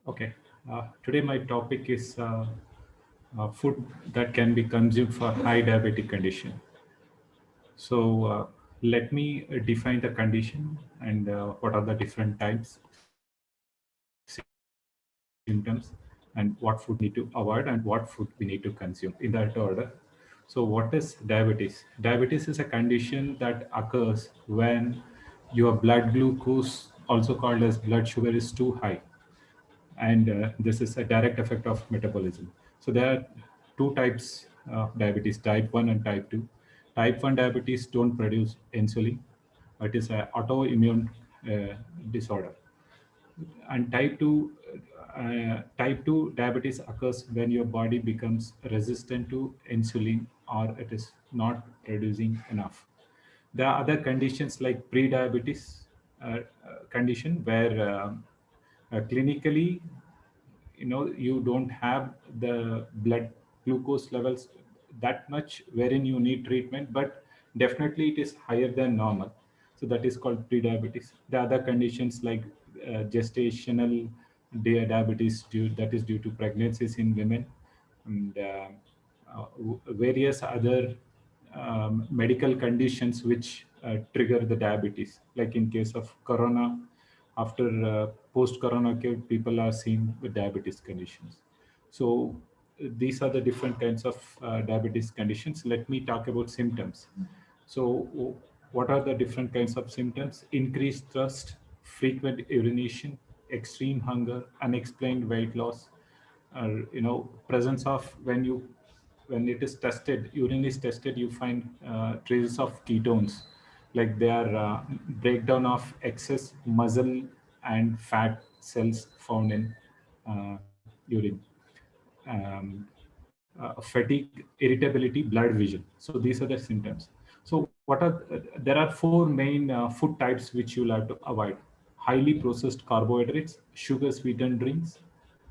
Okay, today my topic is food that can be consumed for high diabetic condition. So let me define the condition and what are the different types, symptoms, and what food we need to avoid and what food we need to consume in that order. So what is diabetes? Diabetes is a condition that occurs when your blood glucose, also called as blood sugar, is too high, and this is a direct effect of metabolism. So there are two types of diabetes, type 1 and type 2. Type 1 diabetes don't produce insulin. It is an autoimmune disorder. And type 2 diabetes occurs when your body becomes resistant to insulin or it is not producing enough. There are other conditions like pre-diabetes condition where clinically, you don't have the blood glucose levels that much wherein you need treatment, but definitely it is higher than normal. So that is called pre-diabetes. The other conditions like gestational diabetes that is due to pregnancies in women, and various other medical conditions which trigger the diabetes, like in case of corona. After post-corona care, people are seen with diabetes conditions. So these are the different kinds of diabetes conditions. Let me talk about symptoms. So what are the different kinds of symptoms? Increased thirst, frequent urination, extreme hunger, unexplained weight loss, presence of, when it is tested, urine is tested, you find traces of ketones, like they are breakdown of excess muscle and fat cells found in urine. Fatigue, irritability, blurred vision. So these are the symptoms. So there are four main food types which you'll have to avoid: highly processed carbohydrates, sugar sweetened drinks,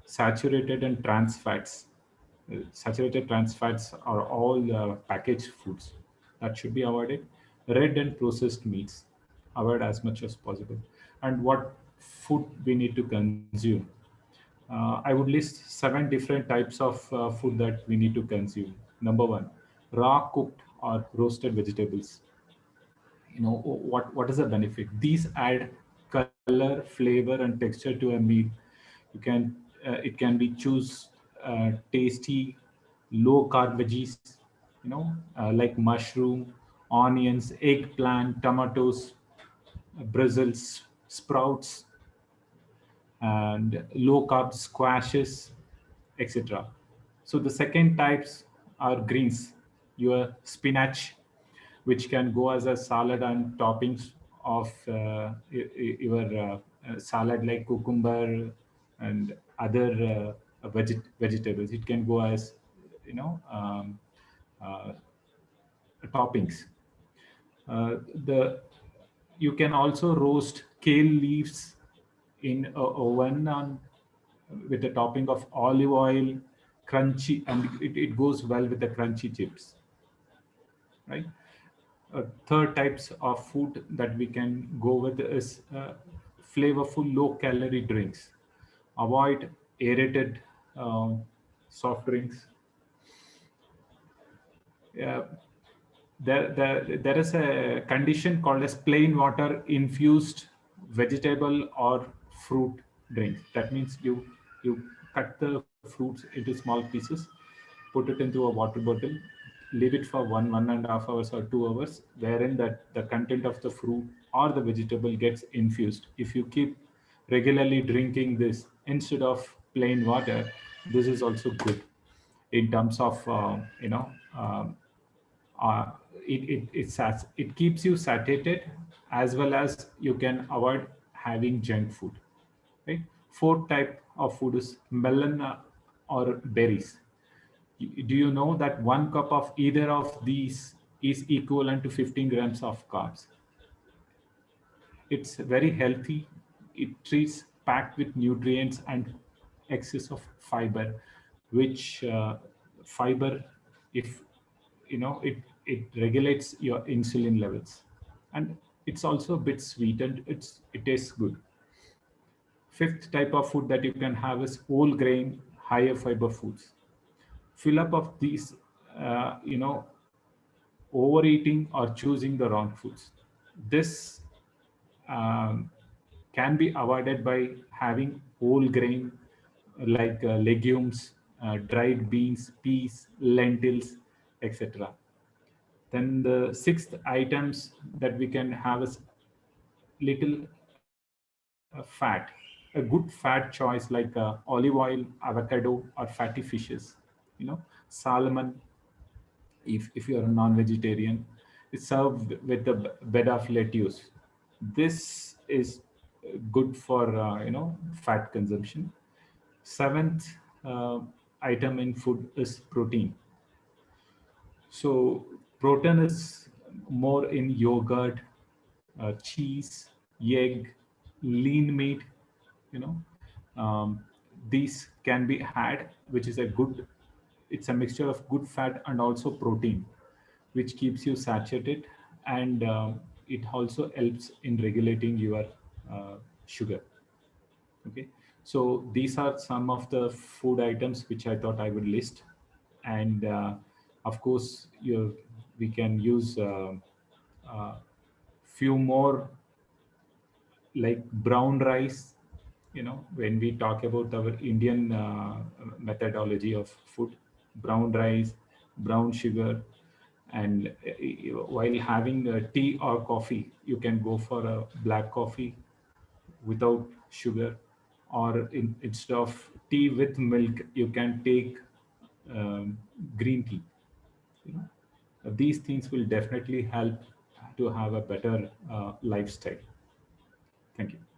saturated and trans fats. Saturated trans fats are all packaged foods that should be avoided. Red and processed meats, avoid as much as possible. And what food we need to consume? I would list seven different types of food that we need to consume. Number one, raw cooked or roasted vegetables. What is the benefit? These add color, flavor, and texture to a meal. It can be choose tasty low carb veggies, like mushroom, onions, eggplant, tomatoes, bristles, sprouts, and low carb squashes, etc. So the second types are greens, your spinach, which can go as a salad and toppings of your salad, like cucumber and other vegetables. It can go as, uh, toppings. The You can also roast kale leaves in a oven with a topping of olive oil, crunchy, and it goes well with the crunchy chips, right? Third types of food that we can go with is flavorful low calorie drinks. Avoid aerated um, soft drinks. uh, there is a condition called as plain water infused vegetable or fruit drink. That means you cut the fruits into small pieces, put it into a water bottle, leave it for 1.5 hours or 2 hours, wherein that the content of the fruit or the vegetable gets infused. If you keep regularly drinking this instead of plain water, this is also good in terms of um, uh, it keeps you satiated, as well as you can avoid having junk food, right? Fourth type of food is melon or berries. Do you know that 1 cup of either of these is equivalent to 15 grams of carbs? It's very healthy. It treats packed with nutrients and excess of fiber, which fiber, if it regulates your insulin levels, and it's also a bit sweet and it tastes good. Fifth type of food that you can have is whole grain, higher fiber foods. Fill up of these, overeating or choosing the wrong foods. This um, can be avoided by having whole grain like legumes, dried beans, peas, lentils, etc. Then the sixth items that we can have is little fat. A good fat choice like olive oil, avocado, or fatty fishes. Salmon, if you are a non-vegetarian, is served with a bed of lettuce. This is good for fat consumption. Seventh item in food is protein. So protein is more in yogurt, cheese, egg, lean meat. You know, um, these can be had, which is a good. It's a mixture of good fat and also protein, which keeps you satiated, and it also helps in regulating your sugar. Okay, so these are some of the food items which I thought I would list, and of course, we can use uh, few more like brown rice. When we talk about our Indian methodology of food, brown rice, brown sugar, and while having tea or coffee, you can go for a black coffee without sugar, or instead of tea with milk, you can take um, green tea. you know these things will definitely help to have a better lifestyle. Thank you.